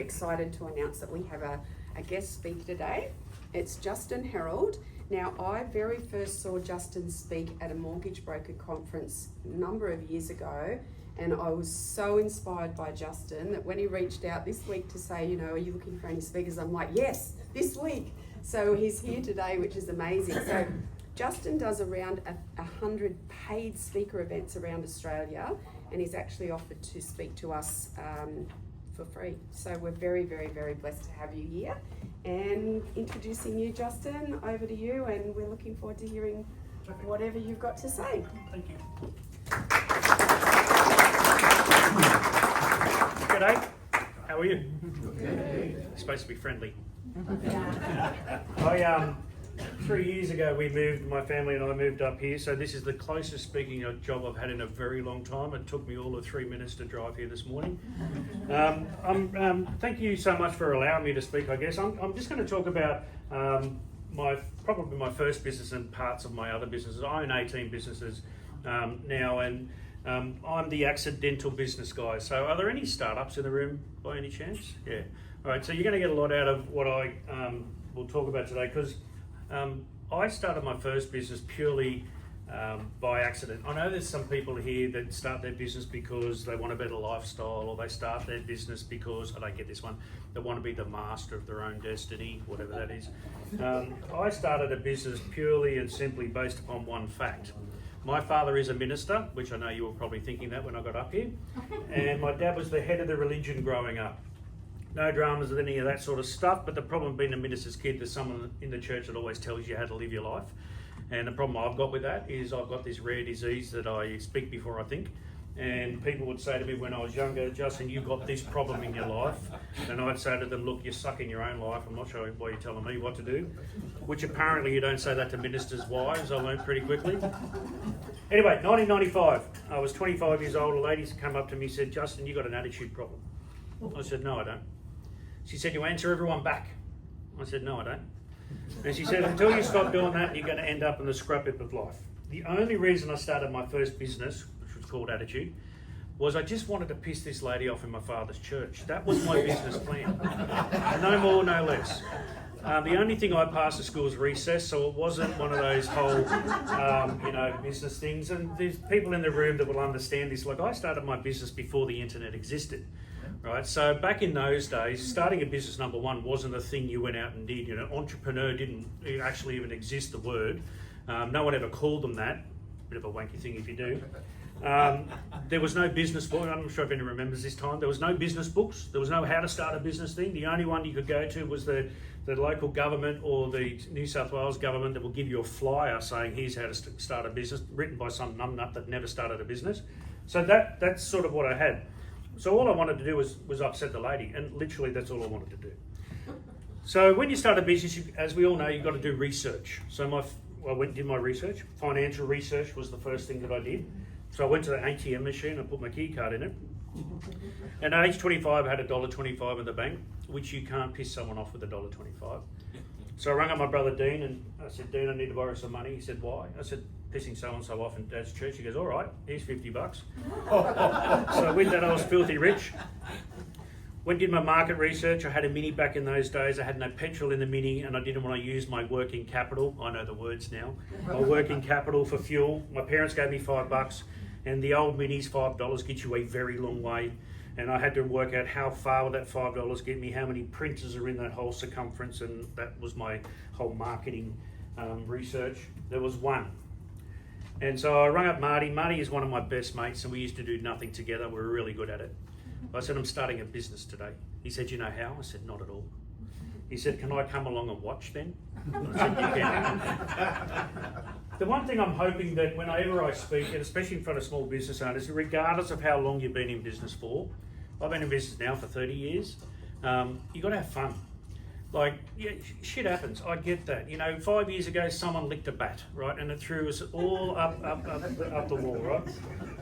Excited to announce that we have a guest speaker today. It's Justin Herald. Now, I very first saw Justin speak at a mortgage broker conference a number of years ago, and I was so inspired by Justin that when he reached out this week to say, you know, are you looking for any speakers? I'm like, yes, this week. So he's here today, which is amazing. So Justin does around 100 paid speaker events around Australia, and he's actually offered to speak to us for free. So we're very, very, very blessed to have you here. And introducing you, Justin, over to you, and we're looking forward to hearing whatever you've got to say. Thank you. G'day, how are you? Good. Supposed to be friendly. I 3 years ago my family and I moved up here, so this is the closest speaking job I've had in a very long time. It took me all of 3 minutes to drive here this morning. Thank you so much for allowing me to speak, I guess. I'm just going to talk about probably my first business and parts of my other businesses. I own 18 businesses now, and I'm the accidental business guy. So are there any startups in the room by any chance? Yeah. All right, so you're going to get a lot out of what I will talk about today, because I started my first business purely by accident. I know there's some people here that start their business because they want a better lifestyle, or they start their business because, I don't get this one, they want to be the master of their own destiny, whatever that is. I started a business purely and simply based upon one fact. My father is a minister, which I know you were probably thinking that when I got up here, and my dad was the head of the religion growing up. No dramas with any of that sort of stuff, but the problem being a minister's kid, there's someone in the church that always tells you how to live your life. And the problem I've got with that is I've got this rare disease that I speak before I think. And people would say to me when I was younger, Justin, you've got this problem in your life. And I'd say to them, look, you're sucking your own life. I'm not sure why you're telling me what to do. Which apparently you don't say that to ministers' wives, I learned pretty quickly. Anyway, 1995, I was 25 years old. A lady came up to me and said, Justin, you've got an attitude problem. I said, no, I don't. She said, you answer everyone back. I said, no, I don't. And she said, until you stop doing that, you're going to end up in the scrap heap of life. The only reason I started my first business, which was called Attitude, was I just wanted to piss this lady off in my father's church. That was my business plan. No more, no less. The only thing I passed the school was recess, so it wasn't one of those whole, business things. And there's people in the room that will understand this. Like, I started my business before the internet existed. Right, so back in those days, starting a business, number one, wasn't a thing you went out and did. Entrepreneur didn't actually even exist, the word. No one ever called them that. Bit of a wanky thing if you do. There was no business book. I'm not sure if anyone remembers this time. There was no business books. There was no how to start a business thing. The only one you could go to was the local government or the New South Wales government that will give you a flyer saying, here's how to start a business, written by some numbnut that never started a business. So that's sort of what I had. So all I wanted to do was upset the lady, and literally that's all I wanted to do. So when you start a business, as we all know, you've got to do research. So I went and did my research. Financial research was the first thing that I did. So I went to the ATM machine and put my key card in it. And at age 25, I had $1.25 in the bank, which you can't piss someone off with $1.25. So I rang up my brother Dean and I said, Dean, I need to borrow some money. He said, why? I said, pissing so-and-so off in Dad's church. He goes, all right, here's $50. So with that, I was filthy rich. Went and did my market research. I had a Mini back in those days. I had no petrol in the Mini, and I didn't want to use my working capital. I know the words now. My working capital for fuel. My parents gave me $5, and the old Minis, $5 gets you a very long way. And I had to work out how far would that $5 get me, how many printers are in that whole circumference, and that was my whole marketing research. There was one. And so I rang up Marty. Marty is one of my best mates, and we used to do nothing together. We were really good at it. I said, I'm starting a business today. He said, you know how? I said, not at all. He said, can I come along and watch then? I said, you can. The one thing I'm hoping that whenever I speak, and especially in front of small business owners, regardless of how long you've been in business for, I've been in business now for 30 years, you've got to have fun. Like, yeah, shit happens. I get that. You know, 5 years ago, someone licked a bat, right, and it threw us all up the wall, right?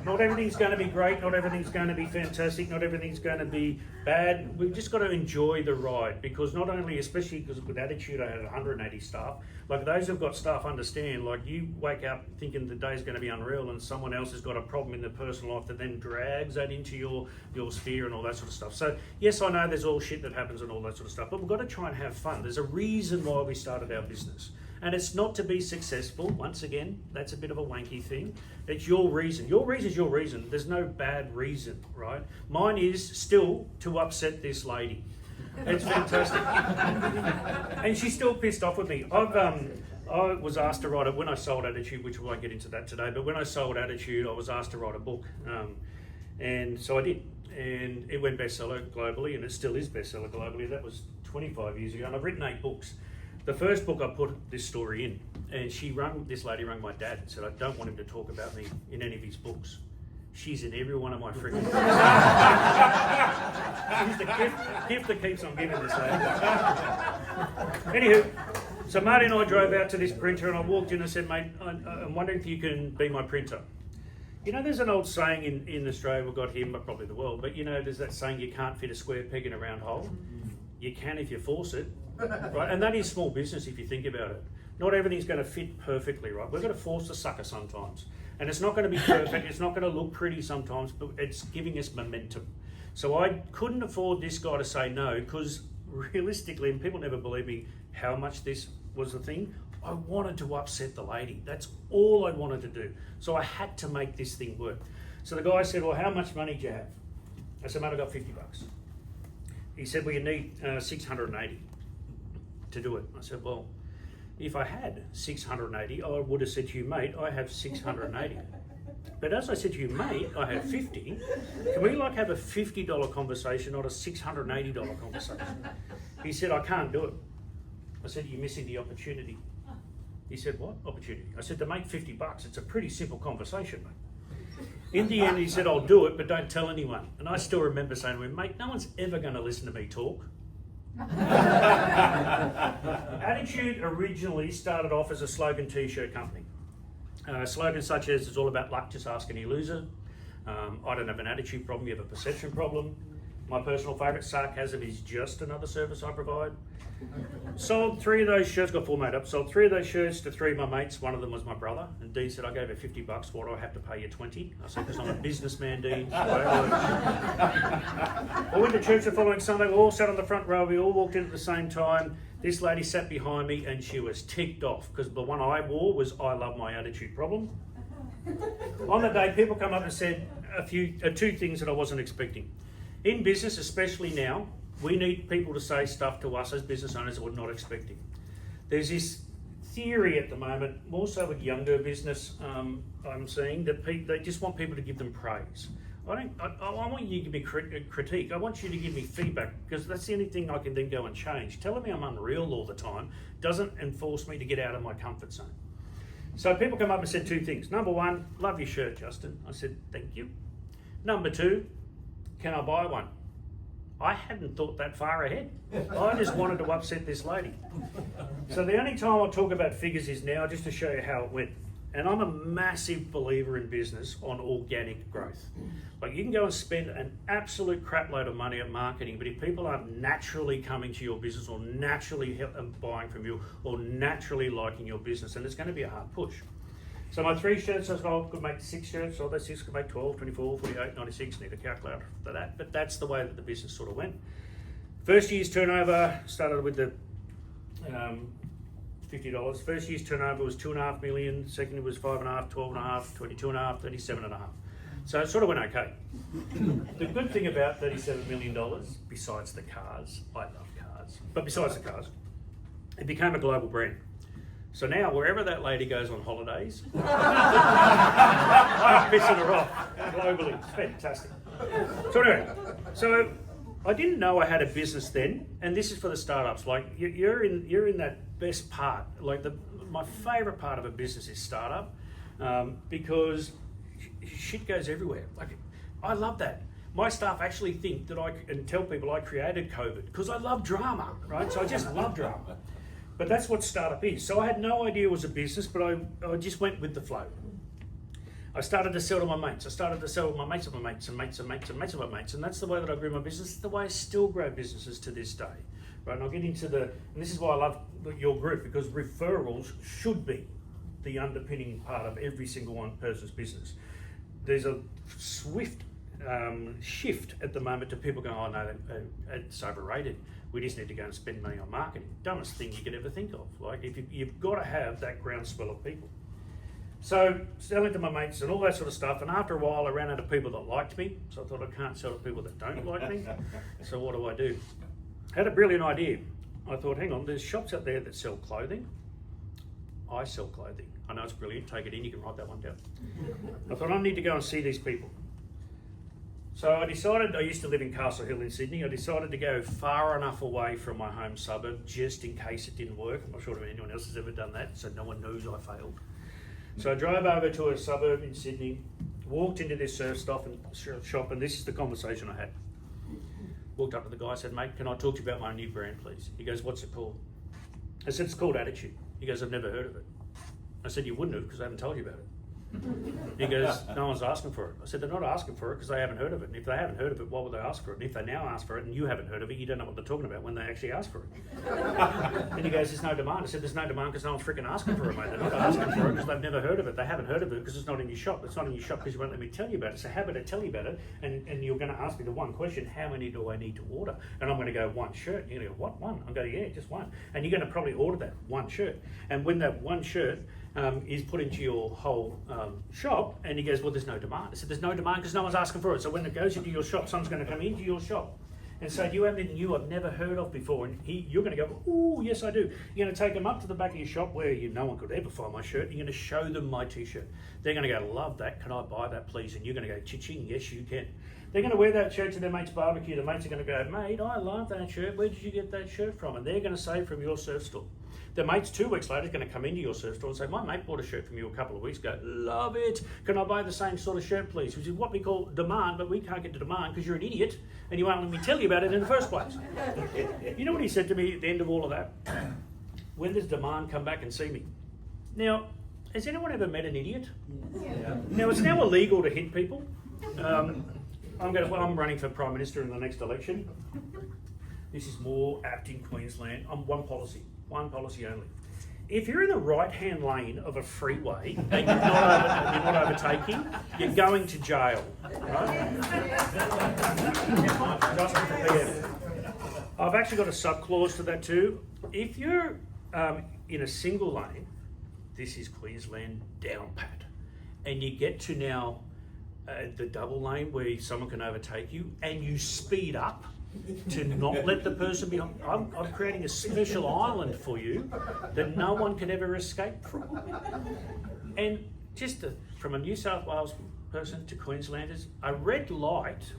Not everything's going to be great. Not everything's going to be fantastic. Not everything's going to be bad. We've just got to enjoy the ride, because not only, especially because with Attitude, I had 180 staff. Like, those who've got staff understand. Like, you wake up thinking the day's going to be unreal, and someone else has got a problem in their personal life that then drags that into your sphere and all that sort of stuff. So yes, I know there's all shit that happens and all that sort of stuff, but we've got to try and have fun. There's a reason why we started our business. And it's not to be successful. Once again, that's a bit of a wanky thing. It's your reason. Your reason is your reason. There's no bad reason, right? Mine is still to upset this lady. It's fantastic. And she's still pissed off with me. I was asked to write it when I sold Attitude, which we won't get into that today, but when I sold Attitude, I was asked to write a book. And so I did. And it went bestseller globally, and it still is bestseller globally. That was 25 years ago, and I've written 8 books. The first book, I put this story in, and this lady rang my dad and said, I don't want him to talk about me in any of his books. She's in every one of my freaking books. She's the gift that keeps on giving, this lady. Anywho, so Marty and I drove out to this printer, and I walked in and said, mate, I'm wondering if you can be my printer. You know, there's an old saying in Australia, we've got here, but probably the world, but you know, there's that saying, you can't fit a square peg in a round hole. You can if you force it, right? And that is small business if you think about it. Not everything's going to fit perfectly, right? We're going to force the sucker sometimes. And it's not going to be perfect, it's not going to look pretty sometimes, but it's giving us momentum. So I couldn't afford this guy to say no, because realistically, and people never believe me how much this was the thing, I wanted to upset the lady. That's all I wanted to do. So I had to make this thing work. So the guy said, well, how much money do you have? I said, mate, I got $50. He said, well, you need 680 to do it. I said, well, if I had 680, I would have said to you, mate, I have 680. But as I said to you, mate, I have 50. Can we like have a $50 conversation, not a $680 conversation? He said, I can't do it. I said, you're missing the opportunity. He said, what opportunity? I said, to make $50, it's a pretty simple conversation, mate. In the end, he said, I'll do it, but don't tell anyone. And I still remember saying to him, mate, no one's ever going to listen to me talk. Attitude originally started off as a slogan t-shirt company. Slogans such as, it's all about luck, just ask any loser. I don't have an attitude problem, you have a perception problem. My personal favourite, sarcasm is just another service I provide. Sold 3 of those shirts, got 4 made up, sold 3 of those shirts to 3 of my mates. One of them was my brother. And Dean said, I gave her $50, why do I have to pay you 20? I said, because I'm a businessman, Dean. I went to church the following Sunday, we all sat on the front row, we all walked in at the same time. This lady sat behind me and she was ticked off, because the one I wore was, I love my attitude problem. On the day, people come up and said 2 things that I wasn't expecting. In business, especially now, we need people to say stuff to us as business owners that we're not expecting. There's this theory at the moment, more so with younger business, I'm seeing, that they just want people to give them praise. I want you to give me critique. I want you to give me feedback, because that's the only thing I can then go and change. Telling me I'm unreal all the time doesn't enforce me to get out of my comfort zone. So people come up and said 2 things. Number 1, love your shirt, Justin. I said, thank you. Number 2, can I buy one? I hadn't thought that far ahead. I just wanted to upset this lady. So the only time I'll talk about figures is now, just to show you how it went. And I'm a massive believer in business on organic growth. Like, you can go and spend an absolute crap load of money at marketing, but if people aren't naturally coming to your business or naturally buying from you or naturally liking your business, then it's going to be a hard push. So my 3 shirts, I could make 6 shirts, so those 6 could make 12, 24, 48, 96, need a calculator for that. But that's the way that the business sort of went. First year's turnover started with the $50. First year's turnover was 2.5 million, second year was 5.5, 12.5, 22.5, 37.5. So it sort of went okay. The good thing about $37 million, besides the cars, I love cars, but besides the cars, it became a global brand. So now, wherever that lady goes on holidays, I'm pissing her off globally. It's fantastic. So anyway, so I didn't know I had a business then, and this is for the startups. Like, you're in that best part. Like, my favourite part of a business is startup, because shit goes everywhere. Like, I love that. my staff actually think that and tell people I created COVID because I love drama, right? So I just love drama. But that's what startup is. So I had no idea it was a business, but I just went with the flow. I started to sell to my mates. I started to sell to my mates of my mates and mates and mates and mates of my mates. And that's the way that I grew my business. It's the way I still grow businesses to this day. Right? And I'll get into and this is why I love your group, because referrals should be the underpinning part of every single one person's business. There's a swift shift at the moment to people going, oh no, it's overrated. We just need to go and spend money on marketing. Dumbest thing you could ever think of. Like, if you've got to have that groundswell of people. So selling to my mates and all that sort of stuff, and after a while I ran out of people that liked me, so I thought I can't sell to people that don't like me. So what do? I had a brilliant idea. I thought, hang on, there's shops out there that sell clothing. I sell clothing. I know it's brilliant, take it in, you can write that one down. I thought I need to go and see these people. So I decided, I used to live in Castle Hill in Sydney, I decided to go far enough away from my home suburb just in case it didn't work. I'm not sure if anyone else has ever done that, so no one knows I failed. So I drove over to a suburb in Sydney, walked into this surf shop, and this is the conversation I had. Walked up to the guy, said, mate, can I talk to you about my new brand, please? He goes, what's it called? I said, it's called Attitude. He goes, I've never heard of it. I said, you wouldn't have because I haven't told you about it. He goes, no one's asking for it. I said, they're not asking for it because they haven't heard of it. And if they haven't heard of it, why would they ask for it? And if they now ask for it and you haven't heard of it, you don't know what they're talking about when they actually ask for it. And he goes, there's no demand. I said, there's no demand because no one's freaking asking for it, mate. They're not asking for it because they've never heard of it. They haven't heard of it because it's not in your shop. It's not in your shop because you won't let me tell you about it. So how about I tell you about it? And you're going to ask me the one question, how many do I need to order? And I'm going to go, one shirt. And you're going to go, what, one? I'm going, yeah, just one. And you're going to probably order that one shirt. And when that one shirt is put into your whole shop, and he goes, well, there's no demand. I said, there's no demand because no one's asking for it. So when it goes into your shop, someone's going to come into your shop and say, do you have anything you have never heard of before? And you're going to go, oh, yes, I do. You're going to take them up to the back of your shop where no one could ever find my shirt. You're going to show them my t-shirt. They're going to go, love that. Can I buy that, please? And you're going to go, cha-ching, yes, you can. They're going to wear that shirt to their mate's barbecue. The mates are going to go, mate, I love that shirt. Where did you get that shirt from? And they're going to say, from your surf store. The mates 2 weeks later is going to come into your surf store and say, my mate bought a shirt from you a couple of weeks ago. Love it. Can I buy the same sort of shirt, please? Which is what we call demand, but we can't get to demand because you're an idiot and you won't let me tell you about it in the first place. You know what he said to me at the end of all of that? When does demand, come back and see me? Now, has anyone ever met an idiot? Yeah. Now, it's now illegal to hit people. I'm running for Prime Minister in the next election. This is more apt in Queensland. I'm one policy only. If you're in the right-hand lane of a freeway and you're not overtaking, you're going to jail, right? Just for PM. I've actually got a sub-clause to that too. If you're in a single lane, this is Queensland down pat, and you get to now the double lane where someone can overtake you and you speed up to not let the person be on. I'm creating a special island for you that no one can ever escape from. And just from a New South Wales person to Queenslanders, a red light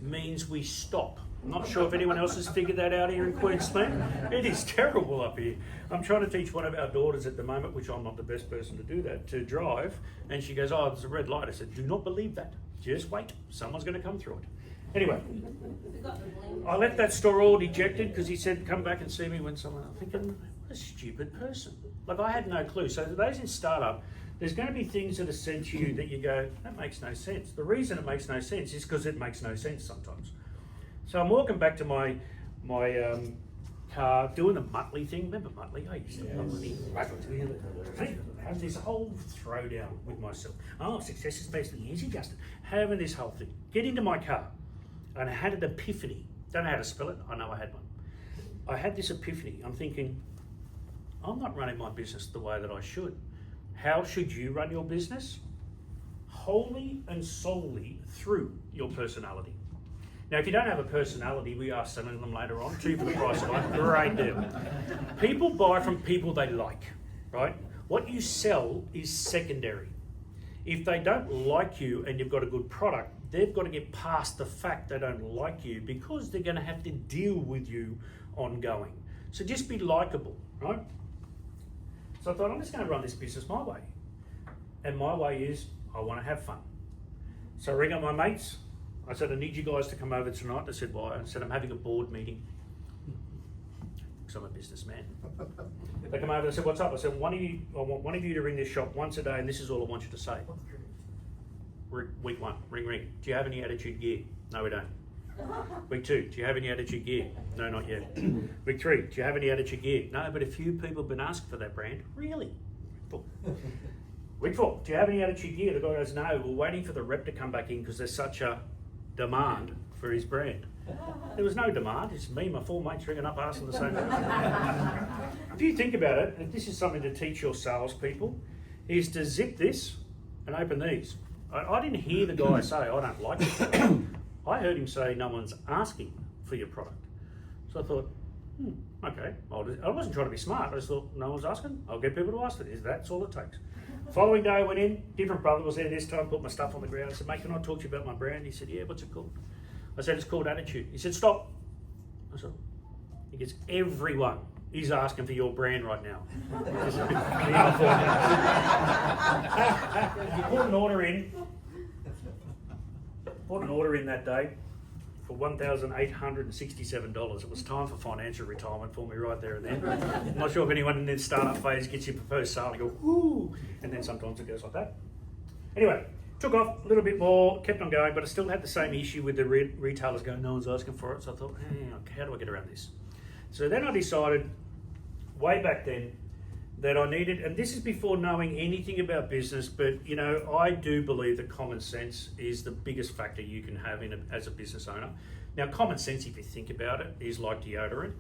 means we stop. I'm not sure if anyone else has figured that out here in Queensland. It is terrible up here. I'm trying to teach one of our daughters at the moment, which I'm not the best person to do that, to drive. And she goes, oh, there's a red light. I said, do not believe that. Just wait. Someone's going to come through it. Anyway, I left that store all dejected because he said, come back and see me when someone... I'm thinking, what a stupid person. Like, I had no clue. So those in startup, there's going to be things that are sent to you that you go, that makes no sense. The reason it makes no sense is because it makes no sense sometimes. So I'm walking back to my car, doing the Muttley thing. Remember Muttley? I used to love Muttley. Have this whole throwdown with myself. Oh, success is basically easy, Justin. Having this whole thing. Get into my car. And I had an epiphany. Don't know how to spell it. I know I had one. I had this epiphany. I'm thinking, I'm not running my business the way that I should. How should you run your business? Wholly and solely through your personality. Now, if you don't have a personality, we are selling them later on. 2 for the price of 1. Great deal. People buy from people they like, right? What you sell is secondary. If they don't like you and you've got a good product, they've got to get past the fact they don't like you because they're going to have to deal with you ongoing. So just be likable, right? So I thought, I'm just going to run this business my way. And my way is, I want to have fun. So I ring up my mates. I said, I need you guys to come over tonight. They said, why? I said, I'm having a board meeting. Because I'm a businessman. They come over and said, what's up? I said, I want one of you to ring this shop once a day, and this is all I want you to say. Week 1, ring. Do you have any attitude gear? No, we don't. Week 2, do you have any attitude gear? No, not yet. Week 3, do you have any attitude gear? No, but a few people have been asking for that brand. Really? Week 4, do you have any attitude gear? The guy goes, no, we're waiting for the rep to come back in because there's such a demand for his brand. There was no demand. It's me, my 4 mates ringing up asking the same question. If you think about it, and this is something to teach your salespeople, is to zip this and open these. I didn't hear the guy say, I don't like your product. I heard him say, no one's asking for your product. So I thought, okay. I wasn't trying to be smart. I just thought, no one's asking. I'll get people to ask it. That's all it takes. Following day I went in, different brother was there this time, put my stuff on the ground. I said, mate, can I talk to you about my brand? He said, yeah, what's it called? I said, it's called Attitude. He said, stop. I said, he goes, everyone is asking for your brand right now. You put an order in. Bought an order in that day for $1,867. It was time for financial retirement for me right there and then. I'm not sure if anyone in the startup phase gets your proposed sale and go, whoo, and then sometimes it goes like that. Anyway, took off a little bit more, kept on going, but I still had the same issue with the retailers going, no one's asking for it. So I thought, how do I get around this? So then I decided, way back then, that I needed, and this is before knowing anything about business, but you know, I do believe that common sense is the biggest factor you can have as a business owner. Now, common sense, if you think about it, is like deodorant.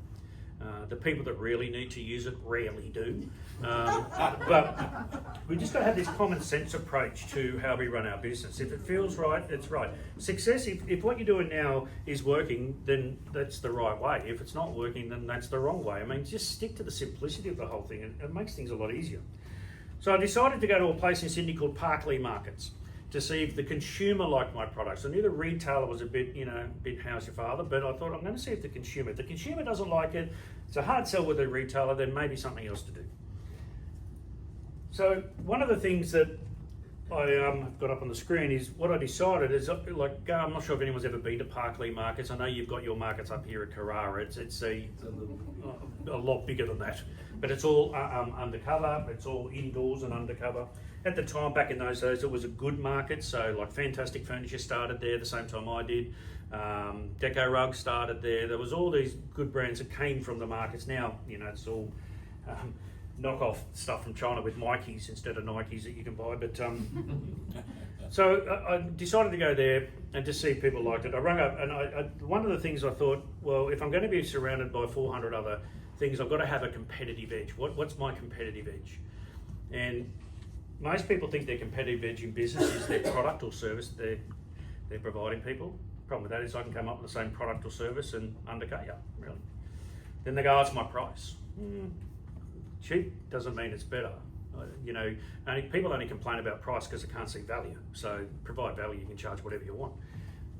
The people that really need to use it rarely do. But we just got to have this common sense approach to how we run our business. If it feels right, it's right. Success, if what you're doing now is working, then that's the right way. If it's not working, then that's the wrong way. I mean, just stick to the simplicity of the whole thing, and it makes things a lot easier. So I decided to go to a place in Sydney called Parkley Markets to see if the consumer liked my products. I knew the retailer was a bit how's your father, but I thought I'm going to see if the consumer doesn't like it, it's a hard sell with the retailer, then maybe something else to do. So one of the things that I got up on the screen is what I decided is, like, I'm not sure if anyone's ever been to Parkley Markets. I know you've got your markets up here at Carrara. It's a lot bigger than that, but it's all undercover. It's all indoors and undercover. At the time, back in those days, it was a good market. So like Fantastic Furniture started there the same time I did. Deco Rug started there. There was all these good brands that came from the markets. Now, you know, it's all knockoff stuff from China with Nikes instead of Nikes that you can buy. But so I decided to go there and just see if people liked it. I rang up, and one of the things I thought, well, if I'm going to be surrounded by 400 other things, I've got to have a competitive edge. What's my competitive edge? And most people think their competitive edge in business is their product or service they're providing people. Problem with that is I can come up with the same product or service and undercut you, really. Then they go, oh, it's my price. Cheap doesn't mean it's better. You know, people only complain about price because they can't see value. So provide value, you can charge whatever you want.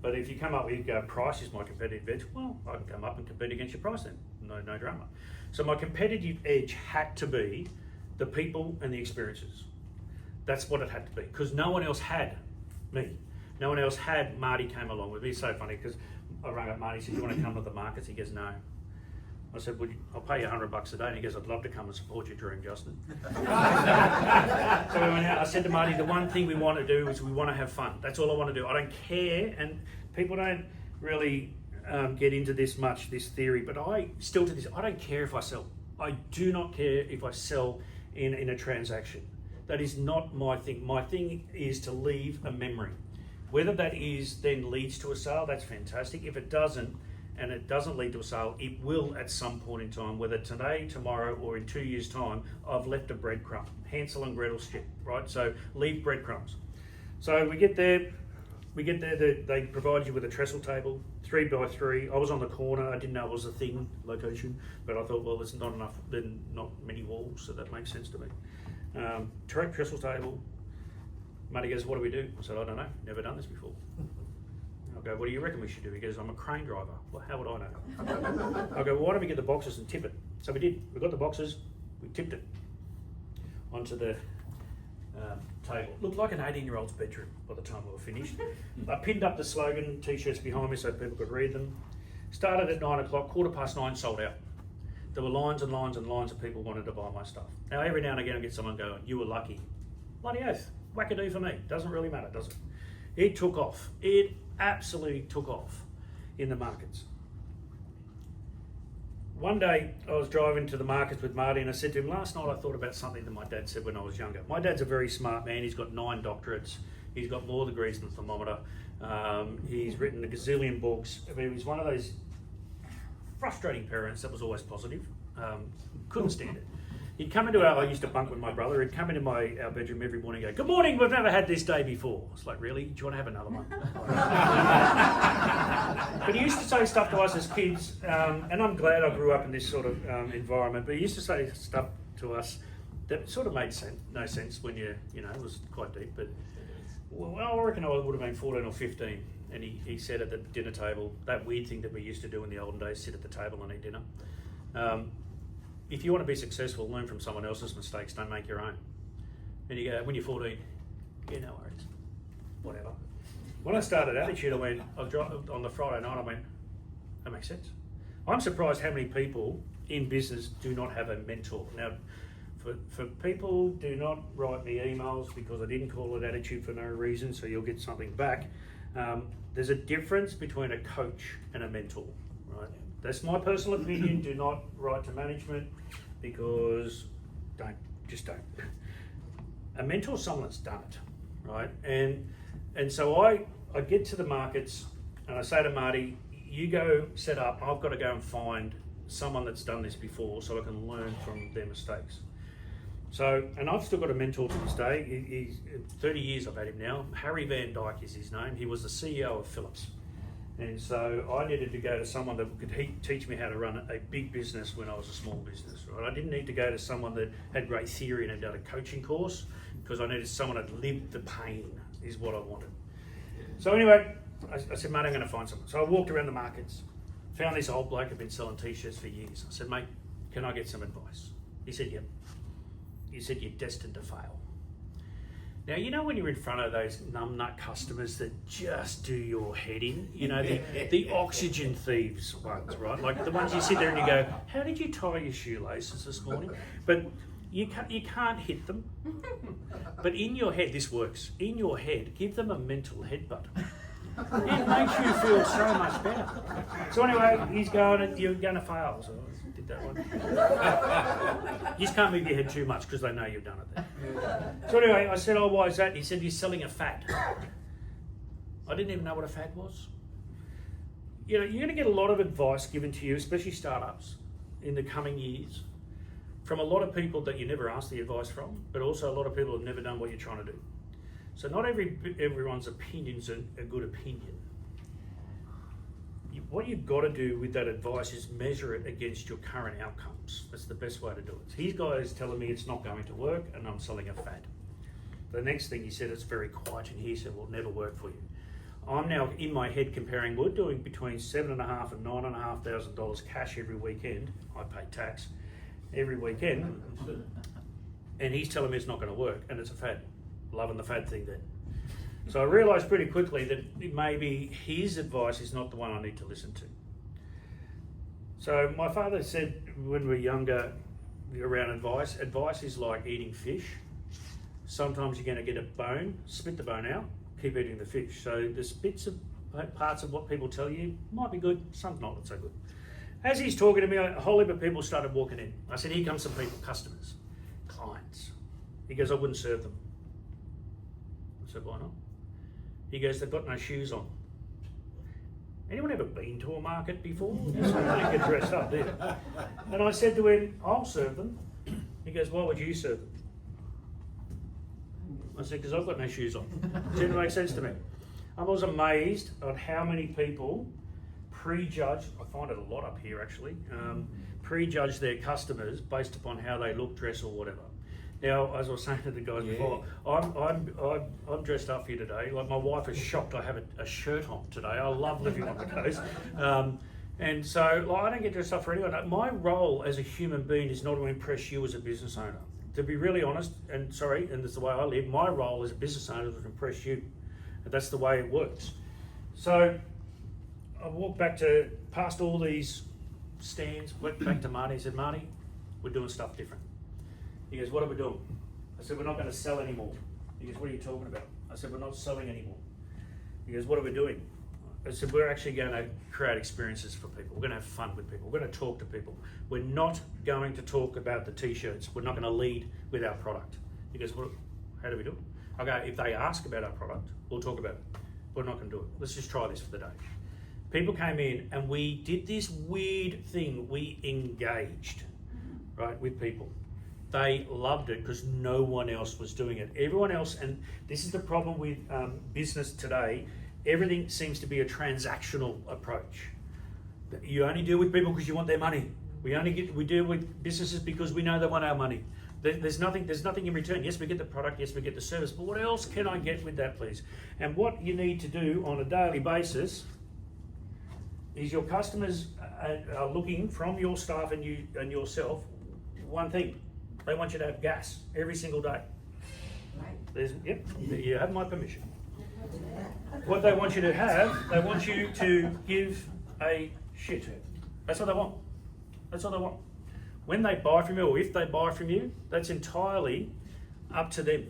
But if you come up with price is my competitive edge, well, I can come up and compete against your price then. No drama. So my competitive edge had to be the people and the experiences. That's what it had to be, because no one else had me. No one else had Marty came along with me. It's so funny because I rang up Marty, he said, do you want to come to the markets? He goes, no. I said, well, I'll pay you $100 a day. And he goes, I'd love to come and support your dream, Justin. So we went out. I said to Marty, the one thing we want to do is we want to have fun. That's all I want to do. I don't care, and people don't really get into this theory, but I still to this, I don't care if I sell. I do not care if I sell in a transaction. That is not my thing. My thing is to leave a memory. Whether that is then leads to a sale, that's fantastic. If it doesn't, and it doesn't lead to a sale, it will at some point in time, whether today, tomorrow, or in 2 years' time, I've left a breadcrumb. Hansel and Gretel shit, right? So leave breadcrumbs. So we get there, they provide you with a trestle table, 3x3. I was on the corner, I didn't know it was a thing, location, but I thought, well, there's not many walls, so that makes sense to me. Trestle table. Marty goes, what do we do? I said, I don't know, never done this before. I go, what do you reckon we should do? He goes, I'm a crane driver. Well, how would I know? I go, well, why don't we get the boxes and tip it? So we did. We got the boxes, we tipped it onto the table. Looked like an 18-year-old's bedroom by the time we were finished. I pinned up the slogan t-shirts behind me so people could read them. Started at 9 o'clock, 9:15, sold out. There were lines and lines and lines of people wanted to buy my stuff. Now every now and again I get someone going, "You were lucky." Bloody oath, wackadoo for me. Doesn't really matter, does it? It took off. It absolutely took off in the markets. One day I was driving to the markets with Marty and I said to him, last night I thought about something that my dad said when I was younger. My dad's a very smart man. He's got 9 doctorates. He's got more degrees than a thermometer. He's written a gazillion books. I mean, he was one of those frustrating parents that was always positive. Couldn't stand it. He'd come into I used to bunk with my brother. He'd come into our bedroom every morning and go, "Good morning, we've never had this day before." It's like, really? Do you want to have another one? But he used to say stuff to us as kids, and I'm glad I grew up in this sort of environment, but he used to say stuff to us that sort of made no sense when it was quite deep. But well, I reckon I would have been 14 or 15, and he said at the dinner table, that weird thing that we used to do in the olden days, sit at the table and eat dinner. If you want to be successful, learn from someone else's mistakes, don't make your own. And you go, when you're 14, yeah, no worries, whatever. When I started Attitude, on the Friday night, I went, that makes sense. I'm surprised how many people in business do not have a mentor. Now, for people, do not write me emails because I didn't call it Attitude for no reason, so you'll get something back. There's a difference between a coach and a mentor, right? That's my personal opinion. Do not write to management because just don't. A mentor is someone that's done it, right? And so I get to the markets and I say to Marty, you go set up, I've got to go and find someone that's done this before so I can learn from their mistakes. So, and I've still got a mentor to this day. He's 30 years I've had him now. Harry Van Dyke is his name. He was the CEO of Philips. And so I needed to go to someone that could teach me how to run a big business when I was a small business. Right? I didn't need to go to someone that had great theory and had done a coaching course because I needed someone that lived the pain is what I wanted. So anyway, I said, mate, I'm going to find someone. So I walked around the markets, found this old bloke who'd been selling t-shirts for years. I said, mate, can I get some advice? He said, yep. He said, you're destined to fail. Now, you know when you're in front of those numbnut customers that just do your head in? You know, the oxygen thieves ones, right? Like the ones you sit there and you go, how did you tie your shoelaces this morning? But you can't hit them. But in your head, this works. In your head, give them a mental headbutt. It makes you feel so much better. So anyway, he's going, you're going to fail. So I did that one. You just can't move your head too much because they know you've done it there. So anyway, I said, oh, why is that? He said, you're selling a fad. I didn't even know what a fad was. You know, you're going to get a lot of advice given to you, especially startups, in the coming years, from a lot of people that you never asked the advice from, but also a lot of people who have never done what you're trying to do. So not everyone's opinion's a good opinion. What you've got to do with that advice is measure it against your current outcomes. That's the best way to do it. His guy is telling me it's not going to work and I'm selling a fad. The next thing he said, it's very quiet in here, so it will never work for you. I'm now in my head comparing, we're doing between $7,500 and $9,500 cash every weekend. I pay tax every weekend. And he's telling me it's not going to work and it's a fad. Loving the fad thing then. So I realised pretty quickly that maybe his advice is not the one I need to listen to. So my father said when we were younger around advice is like eating fish. Sometimes you're going to get a bone, spit the bone out, keep eating the fish. So there's bits of parts of what people tell you might be good, some not so good. As he's talking to me, a whole heap of people started walking in. I said, here comes some people, customers, clients. He goes, I wouldn't serve them. I said, why not? He goes, they've got no shoes on. Anyone ever been to a market before? You just don't get dressed up, do you? And I said to him, I'll serve them. He goes, why would you serve them? I said, because I've got no shoes on. Didn't make sense to me. I was amazed at how many people prejudge, I find it a lot up here actually, prejudge their customers based upon how they look, dress or whatever. Now, as I was saying to the guys before, I'm dressed up here today. Like my wife is shocked I have a shirt on today. I love living on the coast. And so I don't get dressed up for anyone. My role as a human being is not to impress you as a business owner. to be really honest, and sorry, and this is the way I live, my role as a business owner is to impress you. And that's the way it works. So I walked past all these stands, went back to Marty and said, Marty, we're doing stuff different. He goes, what are we doing? I said, we're not going to sell anymore. He goes, what are you talking about? I said, we're not selling anymore. He goes, what are we doing? I said, we're actually going to create experiences for people. We're going to have fun with people. We're going to talk to people. We're not going to talk about the t-shirts. We're not going to lead with our product. He goes, well, how do we do it? I go, if they ask about our product, we'll talk about it. We're not going to do it. Let's just try this for the day. People came in and we did this weird thing. We engaged, right, with people. They loved it because no one else was doing it. Everyone else, and this is the problem with business today, everything seems to be a transactional approach. You only deal with people because you want their money. We deal with businesses because we know they want our money. There's nothing in return. Yes, we get the product, yes, we get the service, but what else can I get with that, please? And what you need to do on a daily basis is your customers are looking from your staff and you and yourself, one thing, they want you to have gas every single day. Yep, you have my permission. What they want you to have, they want you to give a shit. That's what they want. That's what they want. When they buy from you, or if they buy from you, that's entirely up to them.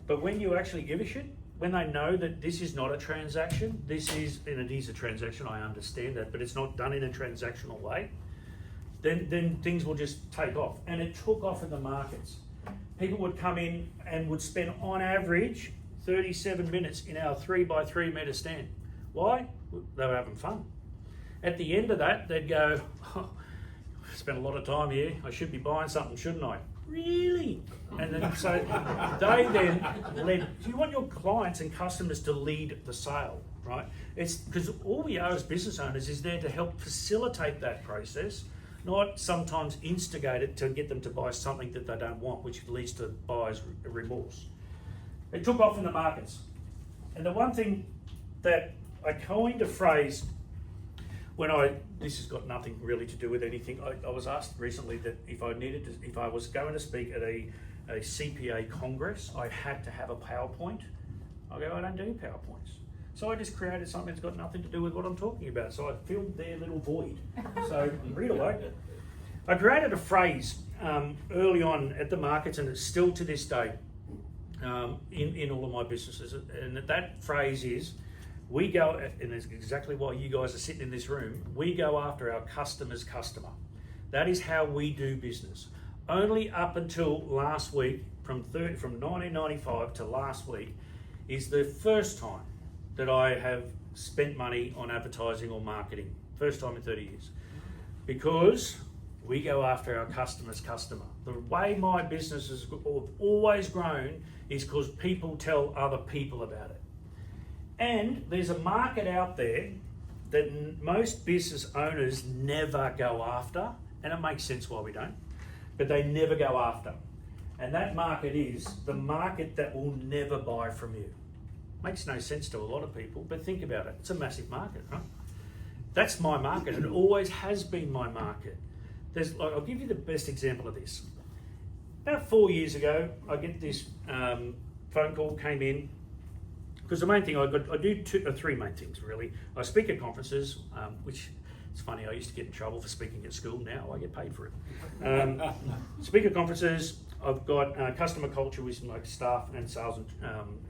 But when you actually give a shit, when they know that this is not a transaction, and it is a transaction, I understand that, but it's not done in a transactional way, then things will just take off. And it took off in the markets. People would come in and would spend, on average, 37 minutes in our 3x3 metre stand. Why? They were having fun. At the end of that, they'd go, oh, I spent a lot of time here, I should be buying something, shouldn't I? Really? And then so they then led. So you want your clients and customers to lead the sale, right? It's because all we are as business owners is there to help facilitate that process, not sometimes instigate it to get them to buy something that they don't want, which leads to buyer's remorse. It took off in the markets. And the one thing that I coined a phrase this has got nothing really to do with anything. I was asked recently that if I was going to speak at a CPA Congress, I had to have a PowerPoint. I go, I don't do PowerPoints. So I just created something that's got nothing to do with what I'm talking about. So I filled their little void. So read away. I created a phrase early on at the markets, and it's still to this day in all of my businesses. And that phrase is, we go, and it's exactly why you guys are sitting in this room, we go after our customer's customer. That is how we do business. Only up until last week, from 1995 to last week, is the first time that I have spent money on advertising or marketing. First time in 30 years. Because we go after our customer's customer. The way my business has always grown is because people tell other people about it. And there's a market out there that most business owners never go after, and it makes sense why we don't, but they never go after. And that market is the market that will never buy from you. Makes no sense to a lot of people, but think about it. It's a massive market, right? That's my market, and it always has been my market. I'll give you the best example of this. About 4 years ago, I get this phone call, came in, because the main thing I do three main things really. I speak at conferences, which it's funny, I used to get in trouble for speaking at school, now I get paid for it. Speak at conferences, I've got customer culture with my staff and sales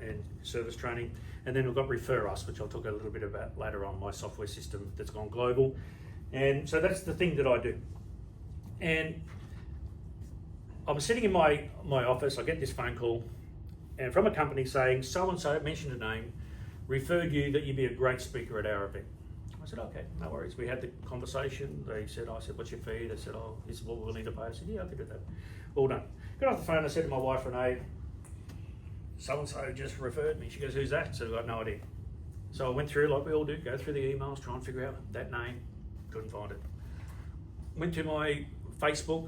and service training, and then we've got Refer Us, which I'll talk a little bit about later on, my software system that's gone global. And so that's the thing that I do. And I'm sitting in my office, I get this phone call, and from a company saying, so-and-so, mentioned a name, referred you that you'd be a great speaker at our event. I said, okay, no worries. We had the conversation. I said, what's your fee? They said, oh, this is what we're willing to pay. I said, yeah, I could do that. All done. Got off the phone, I said to my wife, Renee, so-and-so just referred me. She goes, who's that? So I've got no idea. So I went through, like we all do, go through the emails, try and figure out that name. Couldn't find it. Went to my Facebook,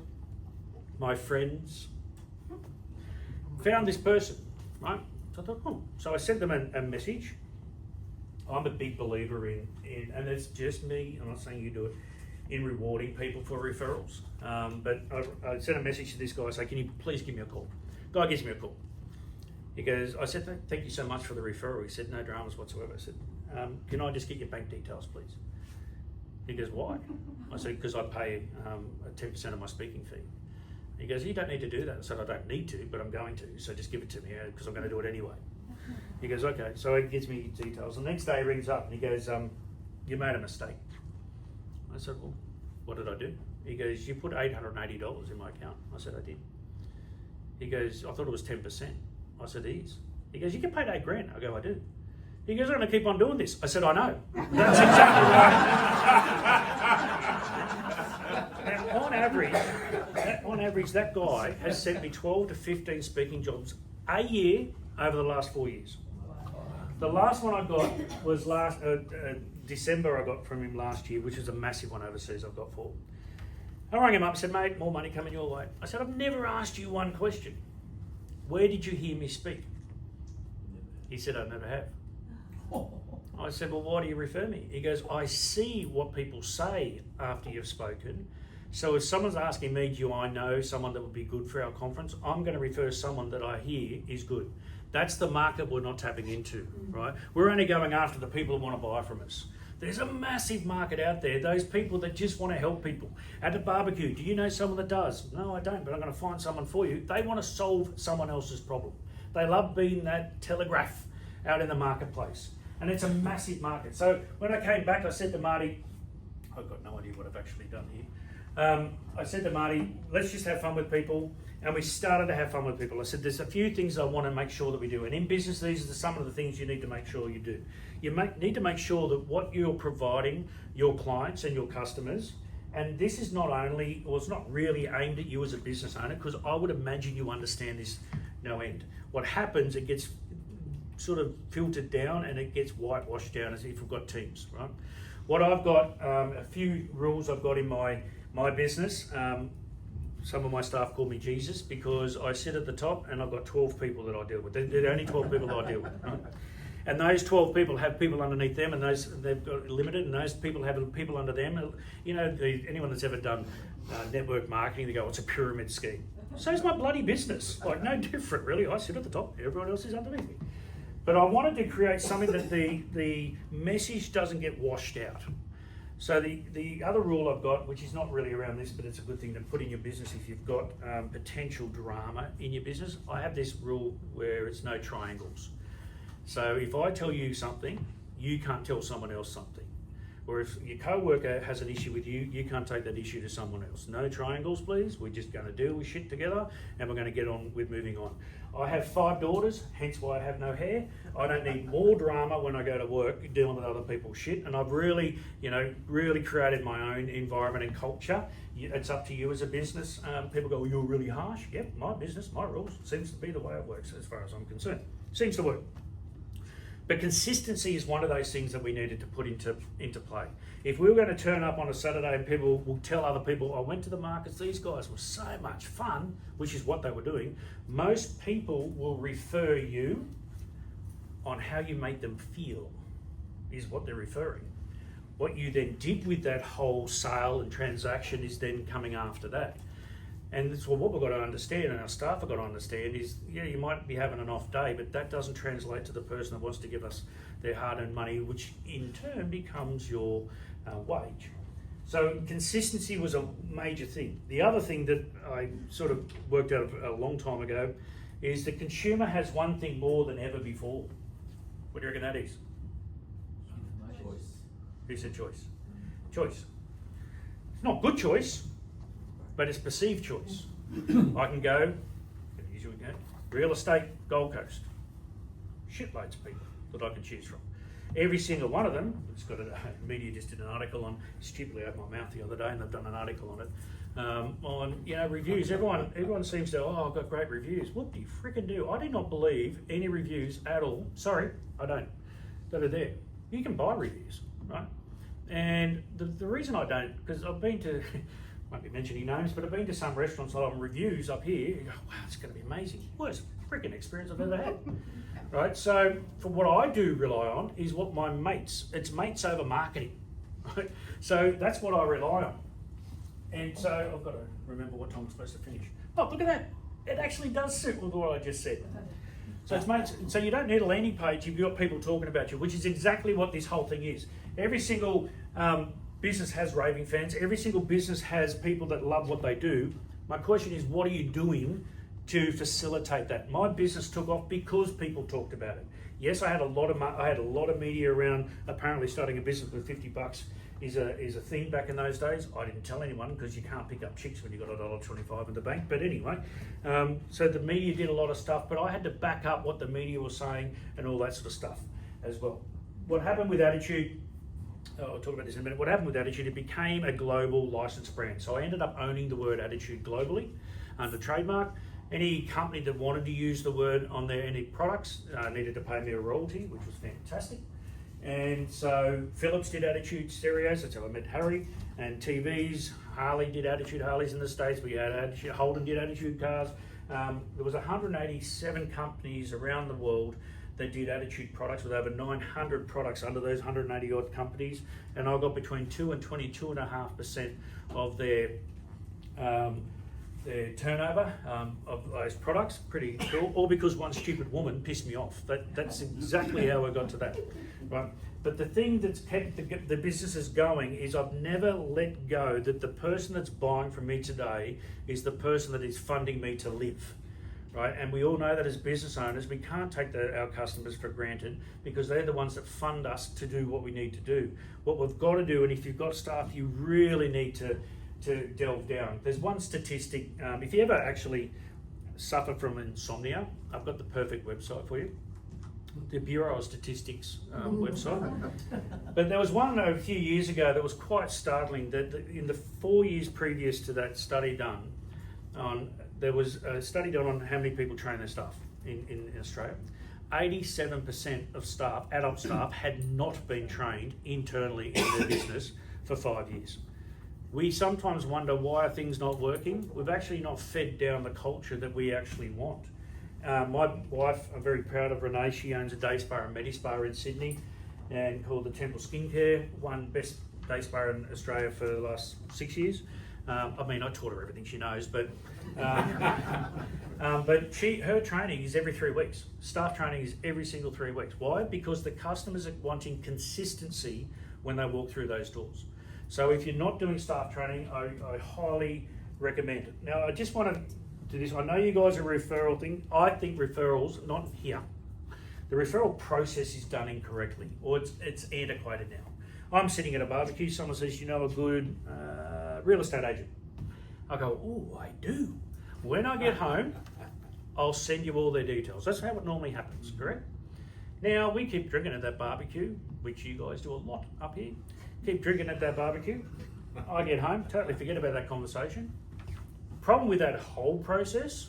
my friends, found this person. Right? So I thought, So I sent them a message. I'm a big believer in, and it's just me, I'm not saying you do it, in rewarding people for referrals. But I sent a message to this guy, say, can you please give me a call? Guy gives me a call. He goes, I said, thank you so much for the referral. He said, no dramas whatsoever. I said, can I just get your bank details, please? He goes, why? I said, because I pay 10% of my speaking fee. He goes, you don't need to do that. I said, I don't need to, but I'm going to, so just give it to me because I'm going to do it anyway. He goes, okay. So he gives me details. The next day he rings up and he goes, you made a mistake. I said, well, what did I do? He goes, you put $880 in my account. I said, I did. He goes, I thought it was 10%. I said, it is. He goes, you get paid $8,000. I go, I do. He goes, I'm going to keep on doing this. I said, I know. That's exactly right. Now, on average, that guy has sent me 12 to 15 speaking jobs a year over the last 4 years. The last one I got was last December. I got from him last year, which is a massive one overseas. I've got 4. I rang him up and said, mate, more money coming your way. I said, I've never asked you one question. Where did you hear me speak? He said, I never have. I said, well, why do you refer me? He goes, I see what people say after you've spoken. So if someone's asking me, do I know someone that would be good for our conference? I'm going to refer someone that I hear is good. That's the market we're not tapping into, right? We're only going after the people who want to buy from us. There's a massive market out there, those people that just want to help people. At the barbecue, do you know someone that does? No, I don't, but I'm going to find someone for you. They want to solve someone else's problem. They love being that telegraph out in the marketplace. And it's a massive market. So when I came back, I said to Marty, I've got no idea what I've actually done here. I said to Marty, let's just have fun with people. And we started to have fun with people. I said, there's a few things I want to make sure that we do. And in business, these are some of the things you need to make sure you do. You need to make sure that what you're providing your clients and your customers, and this is not only, or it's not really aimed at you as a business owner, because I would imagine you understand this no end. What happens, it gets sort of filtered down and it gets whitewashed down as if we've got teams, right? What I've got, a few rules I've got in my business. Some of my staff call me Jesus because I sit at the top and I've got 12 people that I deal with. There are only 12 people that I deal with, right? And those 12 people have people underneath them, and they've got limited, and those people have people under them. You know, anyone that's ever done network marketing, they go, it's a pyramid scheme. So it's my bloody business. Like, no different, really. I sit at the top, everyone else is underneath me. But I wanted to create something that the message doesn't get washed out. So the other rule I've got, which is not really around this, but it's a good thing to put in your business if you've got potential drama in your business, I have this rule where it's no triangles. So if I tell you something, you can't tell someone else something. Or if your co-worker has an issue with you, you can't take that issue to someone else. No triangles, please. We're just going to deal with shit together and we're going to get on with moving on. I have 5 daughters, hence why I have no hair. I don't need more drama when I go to work dealing with other people's shit. And I've really created my own environment and culture. It's up to you as a business. People go, well, you're really harsh. Yep, my business, my rules. Seems to be the way it works as far as I'm concerned. Seems to work. But consistency is one of those things that we needed to put into play. If we were going to turn up on a Saturday and people will tell other people, I went to the markets, these guys were so much fun, which is what they were doing, most people will refer you on how you made them feel, is what they're referring. What you then did with that whole sale and transaction is then coming after that. And so what we've got to understand, and our staff have got to understand, is, yeah, you might be having an off day, but that doesn't translate to the person that wants to give us their hard-earned money, which in turn becomes your wage. So consistency was a major thing. The other thing that I sort of worked out a long time ago is the consumer has one thing more than ever before. What do you reckon that is? Choice. Who said choice? Choice. It's not good choice, but it's perceived choice. I can go, usually go, real estate, Gold Coast. Shitloads of people that I can choose from. Every single one of them, it's got media just did an article on, stupidly out my mouth the other day, and they've done an article on it, on reviews. Everyone seems to, I've got great reviews. What do you freaking do? I do not believe any reviews at all. Sorry, I don't. That are there. You can buy reviews, right? And the reason I don't, because I've been to, won't be mentioning names, but I've been to some restaurants on reviews up here. You go, wow, it's going to be amazing. Worst freaking experience I've ever had. Right? So, for what I do rely on is what my mates, it's mates over marketing. Right? So that's what I rely on. And so I've got to remember what time I'm supposed to finish. Oh, look at that. It actually does suit with what I just said. So it's made, so you don't need a landing page if you've got people talking about you, which is exactly what this whole thing is. Every single business has raving fans. Every single business has people that love what they do. My question is, what are you doing to facilitate that? My business took off because people talked about it. Yes, I had a lot of media around. Apparently, starting a business with $50 is a thing back in those days. I didn't tell anyone because you can't pick up chicks when you've got $1.25 in the bank. But anyway, so the media did a lot of stuff, but I had to back up what the media was saying and all that sort of stuff as well. What happened with Attitude? I'll talk about this in a minute. What happened with Attitude? It became a global licensed brand. So I ended up owning the word Attitude globally under trademark. Any company that wanted to use the word on their any products needed to pay me a royalty, which was fantastic. And so Philips did Attitude stereos, that's how I met Harry, and TVs. Harley did Attitude Harleys in the States. We had Attitude, Holden did Attitude cars. There was 187 companies around the world that did Attitude products, with over 900 products under those 180 odd companies. And I got between 2 and 22.5% of their turnover of those products. Pretty cool. All because one stupid woman pissed me off. That's exactly how I got to that. Right. But the thing that's kept the businesses going is I've never let go that the person that's buying from me today is the person that is funding me to live. Right? And we all know that as business owners, we can't take our customers for granted because they're the ones that fund us to do what we need to do. What we've got to do, and if you've got staff, you really need to delve down. There's one statistic, if you ever actually suffer from insomnia, I've got the perfect website for you. The Bureau of Statistics website. But there was one a few years ago that was quite startling, that in the 4 years previous to that study done, there was a study done on how many people train their staff in Australia. 87% of staff, adult staff, had not been trained internally in their business for 5 years. We sometimes wonder, why are things not working? We've actually not fed down the culture that we actually want. My wife, I'm very proud of Renee, she owns a day spa and medi spa in Sydney, and called the Temple Skincare, won best day spa in Australia for the last 6 years. I mean, I taught her everything she knows, but her training is every 3 weeks. Staff training is every single 3 weeks. Why? Because the customers are wanting consistency when they walk through those doors. So if you're not doing staff training, I highly recommend it. Now, I just want to do this. I know you guys are a referral thing. I think referrals, not here, the referral process is done incorrectly, or it's antiquated now. I'm sitting at a barbecue, someone says, you know a good real estate agent. I go, oh, I do. When I get home, I'll send you all their details. That's how it normally happens, correct? Now, we keep drinking at that barbecue, which you guys do a lot up here. Keep drinking at that barbecue. I get home, totally forget about that conversation. Problem with that whole process,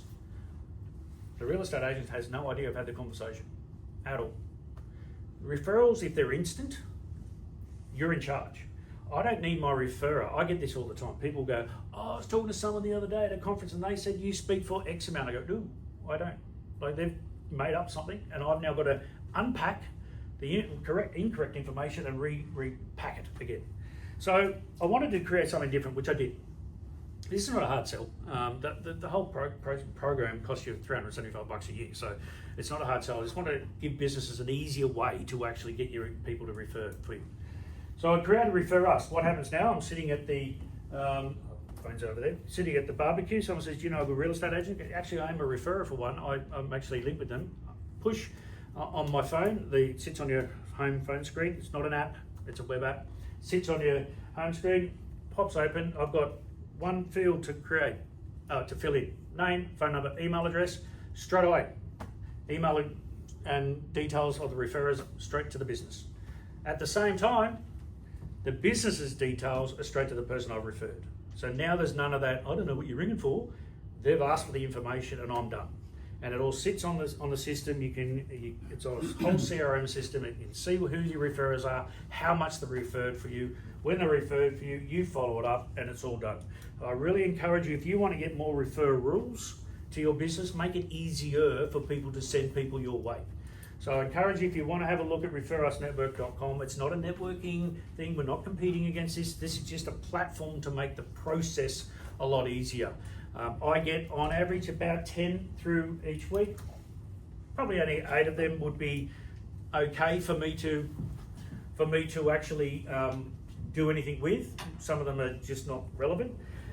the real estate agent has no idea I've had the conversation at all. Referrals, if they're instant, you're in charge. I don't need my referrer. I get this all the time. People go, oh, I was talking to someone the other day at a conference and they said you speak for X amount. I go, no, I don't. Like, they've made up something and I've now got to unpack the incorrect information and repack it again. So I wanted to create something different, which I did. This is not a hard sell. The whole program costs you $375 a year, so it's not a hard sell. I just want to give businesses an easier way to actually get your people to refer for you. So I created Refer Us. What happens now? I'm sitting at the phone's over there. Sitting at the barbecue. Someone says, "Do you know a real estate agent?" Actually, I'm a referrer for one. I'm actually linked with them. Push on my phone. It sits on your home phone screen. It's not an app. It's a web app. Sits on your home screen. Pops open. I've got one field to fill in: name, phone number, email address. Straight away, email and details of the referrers straight to the business. At the same time, the business's details are straight to the person I've referred. So now there's none of that, I don't know what you're ringing for. They've asked for the information and I'm done. And it all sits on the system. It's on a whole CRM system. You can see who your referrers are, how much they're referred for you. When they're referred for you, you follow it up and it's all done. I really encourage you, if you want to get more referrals to your business, make it easier for people to send people your way. So I encourage you, if you want to have a look at referusnetwork.com, it's not a networking thing, we're not competing against this. This is just a platform to make the process a lot easier. I get on average about 10 through each week. Probably only 8 of them would be okay for me to actually do anything with. Some of them are just not relevant.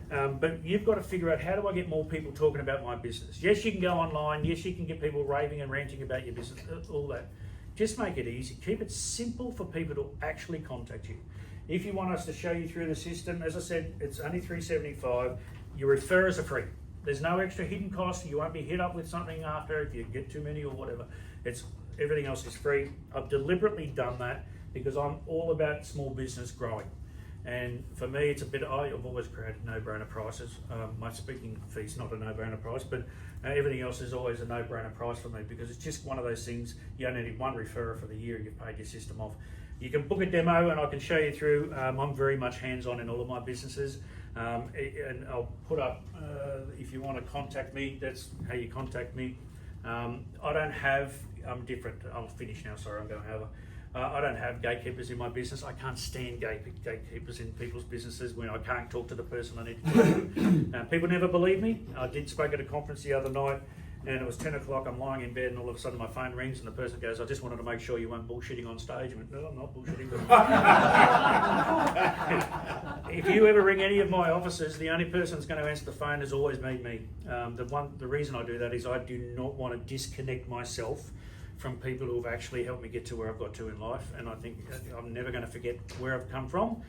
But you've got to figure out, how do I get more people talking about my business? Yes, you can go online. Yes, you can get people raving and ranting about your business, all that. Just make it easy. Keep it simple for people to actually contact you. If you want us to show you through the system, as I said, it's only $375. Your referrers are free. There's no extra hidden cost. You won't be hit up with something after if you get too many or whatever. Everything else is free. I've deliberately done that because I'm all about small business growing. And for me, it's I've always created no-brainer prices. My speaking fee's not a no-brainer price, but everything else is always a no-brainer price for me, because it's just one of those things. You only need one referrer for the year, you've paid your system off. You can book a demo and I can show you through. I'm very much hands-on in all of my businesses. And I'll put up, if you want to contact me, that's how you contact me. I don't have, I'm different. I'll finish now, sorry, I'm going over. I don't have gatekeepers in my business. I can't stand gatekeepers in people's businesses when I can't talk to the person I need to talk to. People never believe me. I did spoke at a conference the other night, and it was 10 o'clock, I'm lying in bed, and all of a sudden my phone rings and the person goes, I just wanted to make sure you weren't bullshitting on stage. I went, no, I'm not bullshitting. If you ever ring any of my offices, the only person that's going to answer the phone is always me. The reason I do that is I do not want to disconnect myself from people who have actually helped me get to where I've got to in life, and I think I'm never going to forget where I've come from.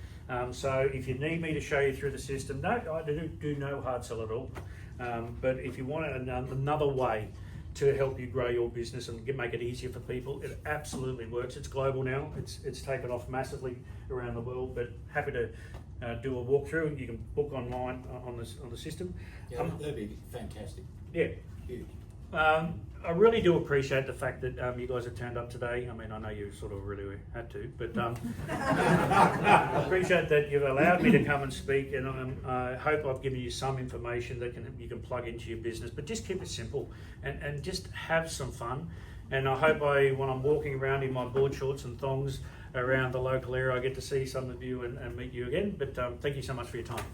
So if you need me to show you through the system, no, I do no hard sell at all. But if you want another way to help you grow your business and make it easier for people, it absolutely works. It's global now. It's taken off massively around the world. But happy to do a walkthrough. You can book online on the system. Yeah, that'd be fantastic. Yeah. Huge. I really do appreciate the fact that you guys have turned up today. I mean, I know you sort of really had to, but I appreciate that you've allowed me to come and speak, and I hope I've given you some information that you can plug into your business. But just keep it simple and just have some fun. And I hope when I'm walking around in my board shorts and thongs around the local area, I get to see some of you and meet you again. But thank you so much for your time.